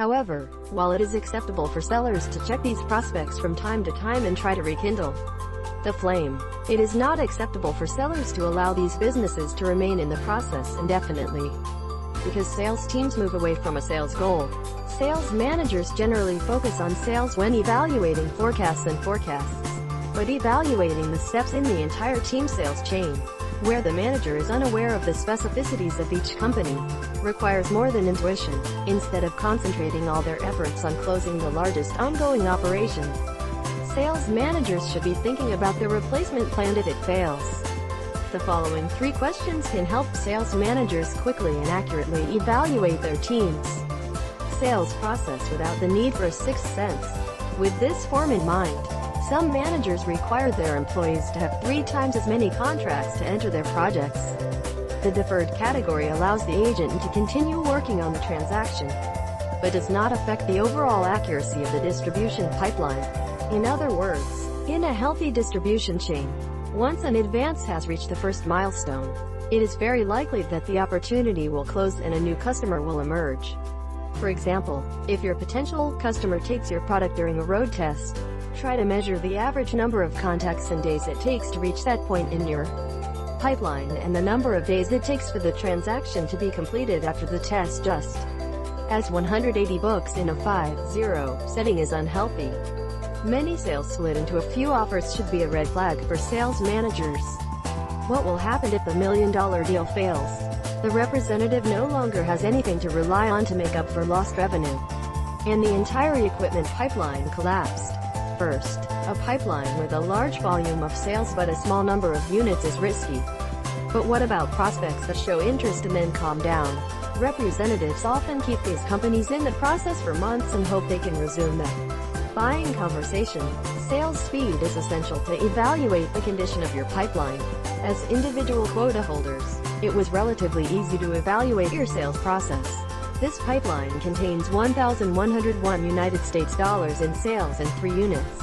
However, while it is acceptable for sellers to check these prospects from time to time and try to rekindle the flame, it is not acceptable for sellers to allow these businesses to remain in the process indefinitely. Because sales teams move away from a sales goal, sales managers generally focus on sales when evaluating forecasts, but evaluating the steps in the entire team sales chain, where the manager is unaware of the specificities of each company, requires more than intuition. Instead of concentrating all their efforts on closing the largest ongoing operation, sales managers should be thinking about their replacement plan if it fails. The following 3 questions can help sales managers quickly and accurately evaluate their team's sales process without the need for a sixth sense. With this form in mind, some managers require their employees to have 3 times as many contracts to enter their projects. The deferred category allows the agent to continue working on the transaction, but does not affect the overall accuracy of the distribution pipeline. In other words, in a healthy distribution chain, once an advance has reached the first milestone, it is very likely that the opportunity will close and a new customer will emerge. For example, if your potential customer takes your product during a road test, try to measure the average number of contacts and days it takes to reach that point in your pipeline and the number of days it takes for the transaction to be completed after the test. Just as 180 books in a 5-0 setting is unhealthy, many sales split into a few offers should be a red flag for sales managers. What will happen if the $1 million deal fails? The representative no longer has anything to rely on to make up for lost revenue, and the entire equipment pipeline collapsed. First, a pipeline with a large volume of sales but a small number of units is risky. But what about prospects that show interest and then calm down? Representatives often keep these companies in the process for months and hope they can resume the buying conversation. Sales speed is essential to evaluate the condition of your pipeline. As individual quota holders, it was relatively easy to evaluate your sales process. This pipeline contains $1,101 United States dollars in sales and 3 units.